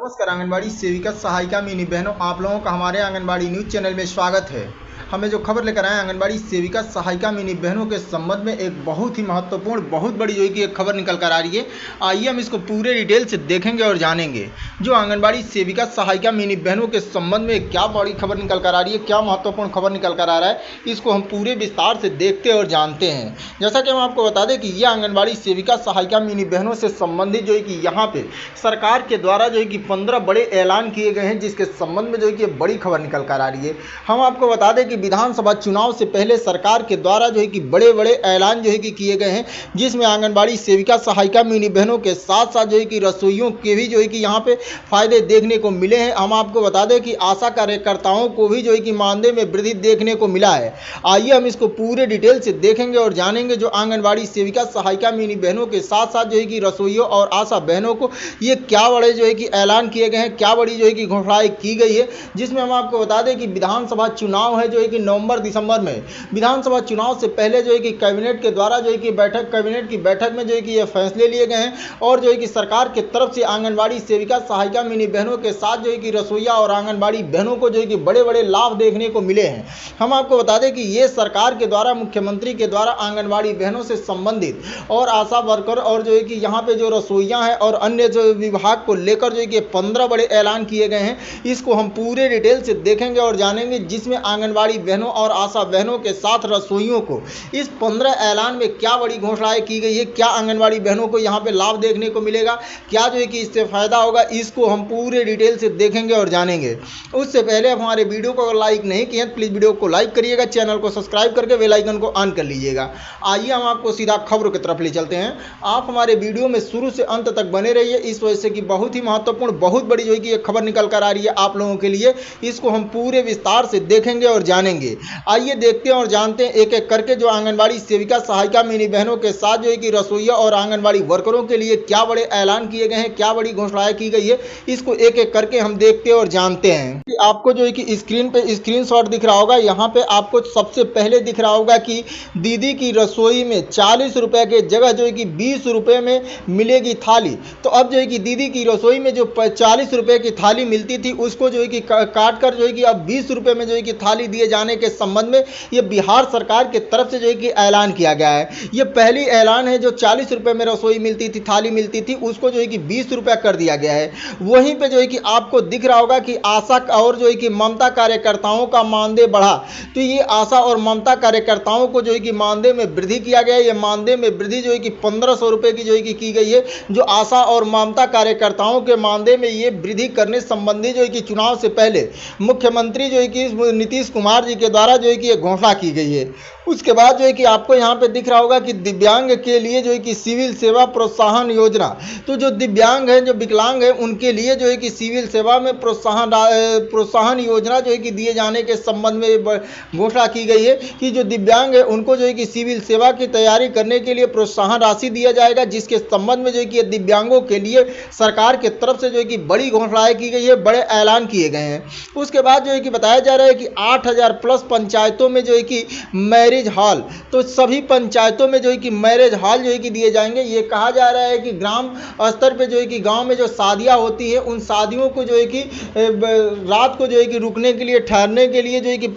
नमस्कार आंगनबाड़ी सेविका सहायिका मिनी बहनों, आप लोगों का हमारे आंगनबाड़ी न्यूज चैनल में स्वागत है। हमें जो खबर लेकर आए आंगनबाड़ी सेविका सहायिका मिनी बहनों के संबंध में एक बहुत ही महत्वपूर्ण, बहुत बड़ी जो है कि एक खबर निकल कर आ रही है। आइए हम इसको पूरे डिटेल से देखेंगे और जानेंगे। जो आंगनबाड़ी सेविका सहायिका मिनी बहनों के संबंध में क्या बड़ी खबर निकल कर आ रही है, क्या महत्वपूर्ण खबर निकल कर आ रहा है, इसको हम पूरे विस्तार से देखते और जानते हैं। जैसा कि हम आपको बता दें कि यह आंगनबाड़ी सेविका सहायिका मिनी बहनों से संबंधित जो है कि यहाँ पे सरकार के द्वारा जो है कि 15 बड़े ऐलान किए गए हैं, जिसके संबंध में जो है कि बड़ी खबर निकल कर आ रही है। हम आपको बता दें कि विधानसभा चुनाव से पहले सरकार के द्वारा जो है कि बड़े बड़े ऐलान जो है कि किए गए हैं, जिसमें आंगनबाड़ी सेविका सहायिका मिनी बहनों के साथ साथ जो है कि रसोइयों के भी जो है कि यहाँ पे फायदे देखने को मिले हैं। हम आपको बता दें कि आशा कार्यकर्ताओं को भी जो है कि मानदेय में वृद्धि देखने को मिला है। आइए हम इसको पूरे डिटेल से देखेंगे और जानेंगे। जो आंगनबाड़ी सेविका सहायिका मिनी बहनों के साथ साथ जो है कि रसोइयों और आशा बहनों को ये क्या बड़े जो है कि ऐलान किए गए हैं, क्या बड़ी जो है कि घोषणाएं की गई है, जिसमें हम आपको बता दें कि विधानसभा चुनाव है जो है कि नवंबर दिसंबर में। विधानसभा चुनाव से पहले जो है कि कैबिनेट के द्वारा जो है कि कैबिनेट की बैठक में जो है कि ये फैसले लिए गए हैं और जो है कि सरकार की तरफ से आंगनबाड़ी सेविका सहायिका मिनी बहनों के साथ जो है कि रसोइया और आंगनबाड़ी बहनों को जो है कि बड़े बड़े लाभ देखने को मिले हैं। हम आपको बता दें कि ये सरकार के द्वारा, मुख्यमंत्री के द्वारा आंगनबाड़ी बहनों से संबंधित और आशा वर्कर और जो है कि यहाँ पे जो रसोइया हैं और अन्य जो विभाग को लेकर जो है कि 15 बड़े ऐलान किए गए हैं। इसको हम पूरे डिटेल से देखेंगे और जानेंगे, जिसमें आंगनबाड़ी बहनों और आशा बहनों के साथ रसोइयों को इस 15 ऐलान में क्या बड़ी घोषणाएं की गई है, क्या आंगनबाड़ी बहनों को यहाँ पे लाभ देखने को मिलेगा, क्या जो है कि इससे फायदा होगा, इसको हम पूरे डिटेल से देखेंगे और जानेंगे। उससे पहले आप हमारे वीडियो को अगर लाइक नहीं किए प्लीज़ वीडियो को लाइक करिएगा, चैनल को सब्सक्राइब करके बेल आइकन को ऑन कर लीजिएगा। आइए हम आपको सीधा खबरों की तरफ ले चलते हैं। आप हमारे वीडियो में शुरू से अंत तक बने रहिए, इस वजह से कि बहुत ही महत्वपूर्ण, बहुत बड़ी जो है कि एक खबर निकल कर आ रही है आप लोगों के लिए। इसको हम पूरे विस्तार से देखेंगे और जानेंगे। आइए देखते हैं और जानते हैं एक एक करके जो आंगनबाड़ी सेविका सहायिका मिनी बहनों के साथ जो है कि रसोइया और आंगनबाड़ी वर्करों के लिए क्या बड़े ऐलान किए गए हैं, क्या बड़ी घोषणाएं की गई है, इसको एक एक करके हम देखते और जानते हैं। आपको जो है कि स्क्रीन पे स्क्रीनशॉट दिख रहा होगा, यहाँ पे आपको सबसे पहले दिख रहा होगा कि दीदी की रसोई में 40 रुपए के जगह जो है कि 20 रुपए में मिलेगी थाली। तो अब जो है कि दीदी की रसोई में जो 40 रुपए की थाली मिलती थी, उसको जो है कि काट कर जो है कि अब 20 रुपए में जो है कि थाली दिए जाने के संबंध में ये बिहार सरकार की तरफ से जो है कि ऐलान किया गया है। ये पहली ऐलान है। जो 40 रुपए में रसोई मिलती थी, थाली मिलती थी, उसको जो है कि 20 रुपए कर दिया गया है। वहीं पे जो है कि आपको दिख रहा होगा कि आशा और जो है कि ममता कार्यकर्ताओं का मानदेय बढ़ा। तो ये आशा और ममता कार्यकर्ताओं को जो है कि मानदेय में वृद्धि किया गया है। ये मानदेय में वृद्धि जो है कि 1500 रुपए की जो है कि की गई है। जो आशा और ममता कार्यकर्ताओं के मानदेय में ये वृद्धि करने संबंधी जो है कि चुनाव से पहले मुख्यमंत्री जो है कि नीतीश कुमार जी के द्वारा जो है कि घोषणा की गई है। उसके बाद जो है कि आपको यहाँ पे दिख रहा होगा कि दिव्यांग के लिए जो है कि सिविल सेवा प्रोत्साहन योजना। तो जो दिव्यांग हैं, जो विकलांग हैं, उनके लिए जो है कि सिविल सेवा में प्रोत्साहन योजना जो है कि दिए जाने के संबंध में घोषणा की गई है कि जो दिव्यांग है उनको जो है कि सिविल सेवा की तैयारी करने के लिए प्रोत्साहन राशि दिया जाएगा, जिसके संबंध में जो है कि दिव्यांगों के लिए सरकार की तरफ से जो है कि बड़ी घोषणाएं की गई है, बड़े ऐलान किए गए हैं। उसके बाद जो है कि बताया जा रहा है कि 8000 प्लस पंचायतों में जो है कि मैरिज हॉल, तो सभी पंचायतों में जो है कि मैरिज हॉल जो है कि दिए जाएंगे। ये कहा जा रहा है कि ग्राम स्तर पे जो है कि गांव में जो शादियां होती है, उन शादियों को जो है कि रात को जो है कि रुकने के लिए, ठहरने के लिए जो है कि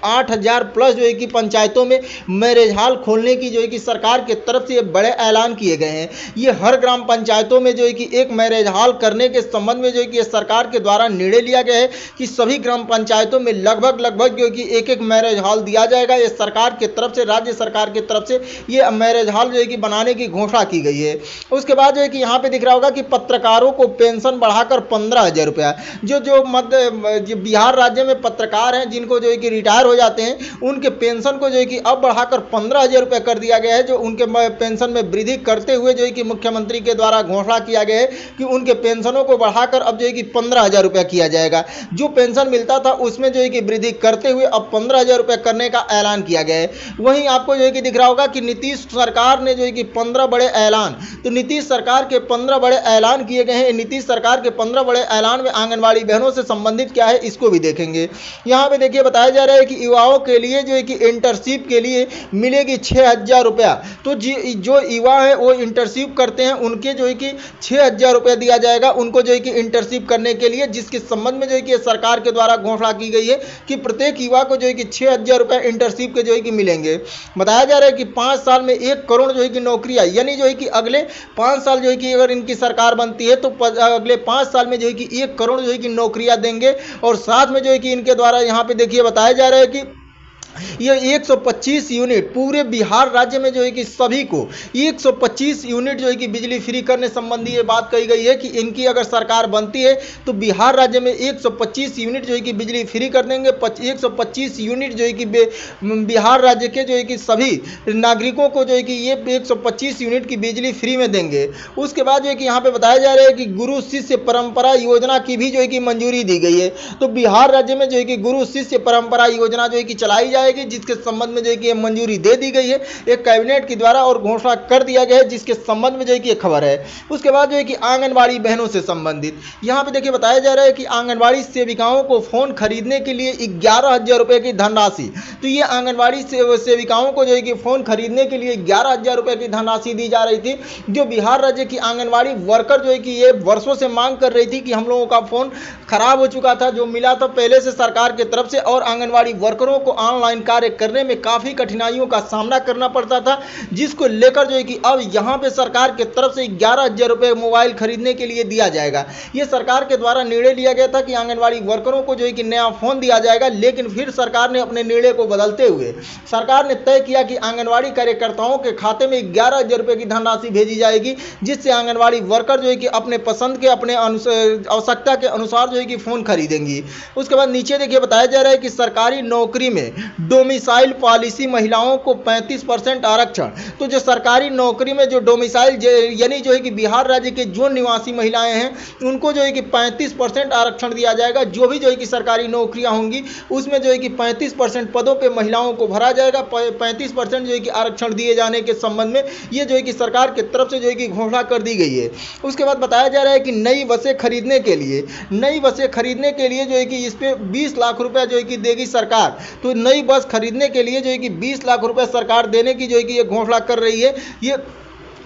8000 प्लस जो है कि पंचायतों में मैरिज हॉल खोलने की जो है कि सरकार की तरफ से बड़े ऐलान किए गए हैं। ये हर ग्राम पंचायतों में जो है कि एक मैरिज हॉल करने के संबंध में जो है कि सरकार के द्वारा निर्णय लिया गया है कि सभी ग्राम पंचायतों में लगभग जो है कि एक मैरिज हॉल दिया जाएगा। ये सरकार की तरफ से, राज्य सरकार की तरफ से ये मैरिज हॉल जो है कि बनाने की घोषणा की गई है। उसके बाद जो है कि यहाँ पे दिख रहा होगा कि पत्रकारों को पेंशन बढ़ाकर 15,000 रुपया। जो बिहार राज्य में पत्रकार हैं, जिनको जो है कि रिटायर हो जाते हैं, उनके पेंशन को जो है कि अब बढ़ाकर 15,000 रुपये कर दिया गया है। जो उनके पेंशन में वृद्धि करते हुए जो है कि मुख्यमंत्री के द्वारा घोषणा किया गया है कि उनके पेंशनों को बढ़ाकर अब जो है कि 15,000 रुपया किया जाएगा। जो पेंशन मिलता था उसमें जो है कि वृद्धि करते हुए अब 15,000 रुपये करने का ऐलान किया गया है। है। वहीं आपको जो है कि दिख रहा होगा कि नीतीश सरकार ने जो है कि 15 बड़े ऐलान, तो नीतीश सरकार के 15 बड़े ऐलान किए गए हैं। नीतीश सरकार के 15 बड़े ऐलान में आंगनबाड़ी बहनों से संबंधित क्या है इसको भी देखेंगे। यहाँ पे देखिए बताया जा रहा है कि युवाओं के लिए जो है कि इंटर्नशिप के लिए मिलेगी 6,000 रुपया। तो जो युवा है वो इंटर्नशिप करते हैं उनके जो है कि 6,000 रुपया दिया जाएगा उनको जो है कि इंटर्नशिप करने के लिए, जिसके संबंध में जो है कि सरकार के द्वारा घोषणा की गई है कि प्रत्येक युवा को जो है कि 6,000 रुपया इंटर्नशिप के जो है कि मिलेंगे। बताया जा रहा है कि 5 साल में 1 करोड़ जो है कि नौकरियां, यानी जो है कि अगले 5 साल जो है कि अगर इनकी सरकार बनती है तो अगले 5 साल में जो है कि 1 करोड़ जो है कि नौकरियां देंगे। और साथ में जो है कि इनके द्वारा यहाँ पे देखिए बताया जा रहा है कि ये 125 यूनिट पूरे बिहार राज्य में जो है कि सभी को 125 यूनिट जो है कि बिजली फ्री करने संबंधी ये बात कही गई है कि इनकी अगर सरकार बनती है तो बिहार राज्य में 125 यूनिट जो है कि बिजली फ्री कर देंगे। 125 यूनिट जो है कि बिहार राज्य के जो है कि सभी नागरिकों को जो है कि ये 125 यूनिट की बिजली फ्री में देंगे। उसके बाद जो है कि यहाँ पे बताया जा रहा है कि गुरु शिष्य परंपरा योजना की भी जो है कि मंजूरी दी गई है। तो बिहार राज्य में जो है कि गुरु शिष्य परंपरा योजना जो है कि चलाई जाए, जिसके संबंध में जो है कि मंजूरी दे दी गई है एक कैबिनेट के द्वारा और घोषणा कर दिया गया है, जिसके संबंध में जो है कि खबर है। उसके बाद जो है कि आंगनबाड़ी बहनों से संबंधित यहाँ पे देखिए बताया जा रहा है कि आंगनबाड़ी सेविकाओं को फोन खरीदने के लिए 11,000 रुपए की धनराशि, तो ये आंगनबाड़ी सेविकाओं को जो है कि फोन खरीदने के लिए 11,000 रुपए की धनराशि दी जा रही थी। जो बिहार राज्य की आंगनबाड़ी वर्कर जो है कि ये वर्षों से मांग कर रही थी कि हम लोगों का फोन खराब हो चुका था, जो मिला था पहले से सरकार की तरफ से, और आंगनबाड़ी वर्करों को ऑनलाइन कार्य करने में काफी कठिनाइयों का सामना करना पड़ता था, जिसको लेकर जो है कि अब यहां पे सरकार की तरफ से 11,000 रुपए मोबाइल खरीदने के लिए दिया जाएगा। यह सरकार के द्वारा निर्णय लिया गया था कि आंगनबाड़ी वर्करों को जो है कि नया फोन दिया जाएगा, लेकिन फिर सरकार ने अपने निर्णय को बदलते हुए सरकार ने तय किया कि आंगनबाड़ी कार्यकर्ताओं के खाते में 11,000 रुपए की धनराशि भेजी जाएगी, जिससे आंगनबाड़ी वर्कर जो है कि अपने पसंद के अपने आवश्यकता के अनुसार जो है कि फोन खरीदेंगी। उसके बाद नीचे देखिए बताया जा रहा है कि सरकारी नौकरी में डोमिसाइल पॉलिसी महिलाओं को 35% आरक्षण। तो जो सरकारी नौकरी में जो डोमिसाइल यानी जो है कि बिहार राज्य के जो निवासी महिलाएं हैं उनको जो है कि 35% आरक्षण दिया जाएगा। जो भी जो है कि सरकारी नौकरियां होंगी उसमें जो है कि 35% पदों पे महिलाओं को भरा जाएगा। 35% जो है कि आरक्षण दिए जाने के संबंध में ये जो है कि सरकार की तरफ से जो है कि घोषणा कर दी गई है। उसके बाद बताया जा रहा है कि नई बसें खरीदने के लिए जो है कि इस पे 20 लाख रुपया जो है कि देगी सरकार। तो नई बस खरीदने के लिए जो है कि 20 लाख रुपए सरकार देने की जो है कि ये घोषणा कर रही है ये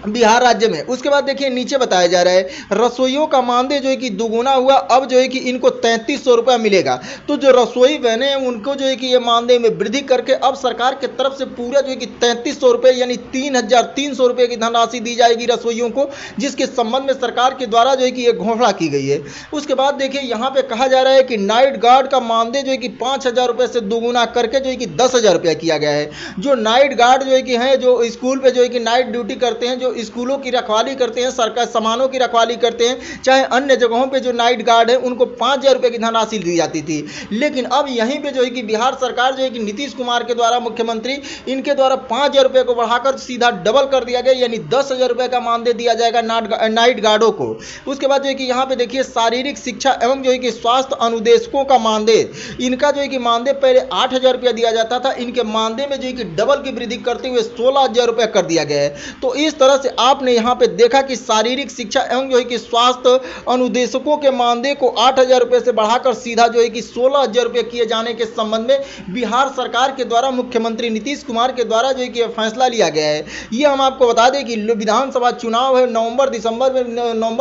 बिहार राज्य में। उसके बाद देखिए नीचे बताया जा रहा है रसोइयों का मानदेय जो है कि दुगुना हुआ, अब जो है कि इनको 3300 रुपया मिलेगा। तो जो रसोई बहने हैं उनको जो है कि ये मानदेय में वृद्धि करके अब सरकार की तरफ से पूरा जो है कि 3300 रुपये यानी 3,300 रुपये की धनराशि दी जाएगी रसोइयों को, जिसके संबंध में सरकार के द्वारा जो है कि ये घोषणा की गई है। उसके बाद देखिए यहाँ पे कहा जा रहा है कि नाइट गार्ड का मानदेय जो है कि 5,000 रुपये से दोगुना करके जो है कि 10,000 रुपया किया गया है। जो नाइट गार्ड जो है कि हैं जो स्कूल पे जो है कि नाइट ड्यूटी करते हैं, जो स्कूलों की रखवाली करते हैं, सरकार सामानों की रखवाली करते हैं, चाहे अन्य जगहों पे जो नाइट गार्ड है उनको 5,000 रुपये की धनराशि दी जाती थी। लेकिन अब यहीं पे जो है कि बिहार सरकार जो है कि नीतीश कुमार के द्वारा मुख्यमंत्री इनके द्वारा 5,000 रुपये को बढ़ाकर सीधा डबल कर दिया गया, यानी 10,000 रुपये का मानदेय दिया जाएगा नाइट गार्डों को। उसके बाद जो है कि यहाँ पे देखिए शारीरिक शिक्षा एवं जो है कि स्वास्थ्य अनुदेशकों का मानदेय, इनका जो है कि मानदेय पहले 8,000 रुपया दिया जाता था, इनके मानदेय में जो है कि डबल की वृद्धि करते हुए 16,000 रुपये कर दिया गया है। तो इस तरह से आपने यहां पे देखा कि शारीरिक शिक्षा एवं जो है कि स्वास्थ्य अनुदेशकों के मानदेय को 8,000 रुपये से बढ़ाकर सीधा जो है कि 16,000 रुपये किए जाने के संबंध में बिहार सरकार के द्वारा मुख्यमंत्री नीतीश कुमार के द्वारा जो है कि फैसला लिया गया है। ये हम आपको बता दें कि विधानसभा चुनाव है नवंबर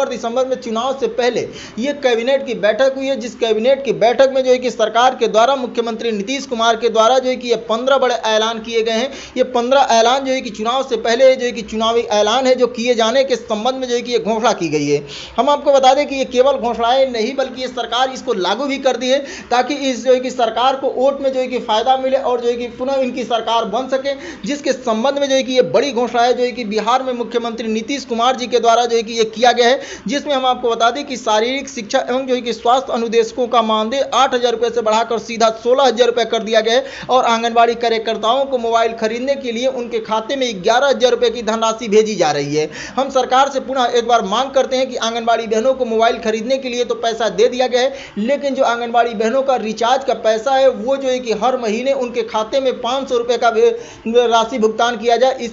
दिसंबर में चुनाव से पहले ये कैबिनेट की बैठक हुई है, जिस कैबिनेट की बैठक में जो है कि सरकार के द्वारा मुख्यमंत्री नीतीश कुमार के द्वारा जो है कि ये 15 बड़े ऐलान किए गए हैं। ये 15 ऐलान जो है कि चुनाव से पहले जो है कि चुनावी ऐलान है जो किए जाने के संबंध में जो है कि ये घोषणा की गई है। हम आपको बता दें कि ये केवल घोषणाएं नहीं बल्कि ये सरकार इसको लागू भी कर दी है, ताकि इस जो है कि सरकार को वोट में जो है कि फायदा मिले और जो है कि पुनः इनकी सरकार बन सके, जिसके संबंध में जो है कि ये बड़ी घोषणा है जो है कि बिहार में मुख्यमंत्री नीतीश कुमार जी के द्वारा जो है कि ये किया गया है, जिसमें हम आपको बता दें कि शारीरिक शिक्षा एवं जो है कि स्वास्थ्य अनुदेशकों का मानदेय 8,000 रुपये से बढ़ाकर सीधा 16,000 रुपये कर दिया गया है और आंगनबाड़ी कार्यकर्ताओं को मोबाइल खरीदने के लिए उनके खाते में 11,000 रुपये की धनराशि भेजी जा रही है। हम सरकार से पुनः एक बार मांग करते हैं कि आंगनबाड़ी बहनों को मोबाइल खरीदने के लिए तो पैसा दे दिया गया है, लेकिन जो आंगनबाड़ी बहनों का रिचार्ज का पैसा है वो जो है कि हर महीने उनके खाते में 500 रुपये का राशि भुगतान किया जाए,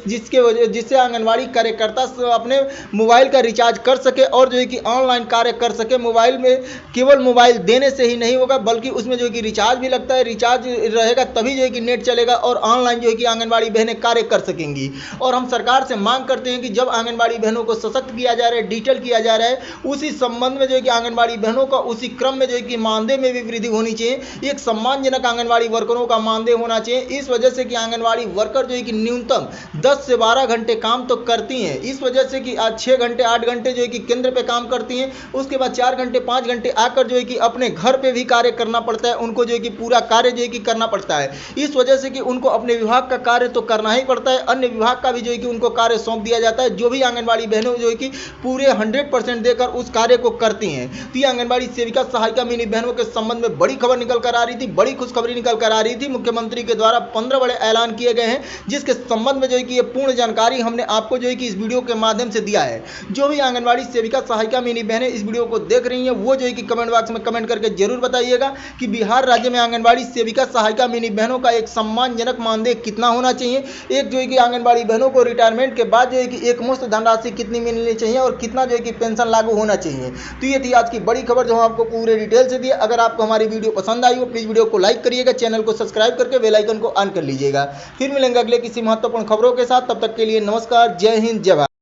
जिससे आंगनबाड़ी कार्यकर्ता अपने मोबाइल का रिचार्ज कर सके और जो है कि ऑनलाइन कार्य कर सके। मोबाइल में केवल मोबाइल देने से ही नहीं होगा, बल्कि उसमें जो है कि रिचार्ज भी लगता है, रिचार्ज रहेगा तभी जो है कि नेट चलेगा और ऑनलाइन जो है कि आंगनबाड़ी बहनें कार्य कर सकेंगी। और हम सरकार से मांग करते हैं कि जब आंगनबाड़ी बहनों को सशक्त किया जा रहा है, डिजिटल किया जा रहा है, उसी संबंध में जो है कि आंगनबाड़ी बहनों का उसी क्रम में जो है कि मानदेय में भी वृद्धि होनी चाहिए। एक सम्मानजनक आंगनबाड़ी वर्करों का मानदेय होना चाहिए। इस वजह से कि आंगनबाड़ी वर्कर जो है कि न्यूनतम 10 से 12 घंटे काम तो करती हैं, इस वजह से कि आज 6 घंटे 8 घंटे जो है कि केंद्र पे काम करती हैं, उसके बाद 4 घंटे 5 घंटे आकर जो है कि अपने घर पे भी कार्य करना पड़ता है, उनको जो है कि पूरा कार्य जो है कि करना पड़ता है। इस वजह से कि उनको अपने विभाग का कार्य तो करना ही पड़ता है, अन्य विभाग का भी जो है कि उनको कार्य सौंप दिया जाता है। जो भी आंगनबाड़ी बहनों जो है कि पूरे 100% देकर उस कार्य को करती हैं। तो ये आंगनबाड़ी सेविका सहायिका मिनी बहनों के संबंध में बड़ी खबर निकल कर आ रही थी, बड़ी खुशखबरी निकल कर आ रही थी। मुख्यमंत्री के द्वारा 15 बड़े ऐलान किए गए हैं, जिसके संबंध में जो है कि ये पूर्ण जानकारी हमने आपको जो है कि इस वीडियो के माध्यम से दिया है। जो भी आंगनबाड़ी सेविका सहायिका मिनी बहनें इस वीडियो को देख रही हैं, वो जो है कि कमेंट बॉक्स में कमेंट करके जरूर बताइएगा कि बिहार राज्य में आंगनबाड़ी सेविका सहायिका मिनी बहनों का एक सम्मानजनक मानदेय कितना होना चाहिए। एक जो है कि आंगनबाड़ी बहनों को रिटायरमेंट के बाद जो है कि एक मुश्त धनराशि कितनी मिलनी चाहिए और कितना जो है कि पेंशन लागू होना चाहिए। तो ये थी आज की बड़ी खबर जो हम आपको पूरे डिटेल से दी। अगर आपको हमारी वीडियो पसंद आई हो, प्लीज़ वीडियो को लाइक करिएगा, चैनल को सब्सक्राइब करके बेल आइकन को ऑन कर लीजिएगा। फिर मिलेंगे अगले किसी महत्वपूर्ण खबरों के साथ, तब तक के लिए नमस्कार, जय हिंद, जय भारत।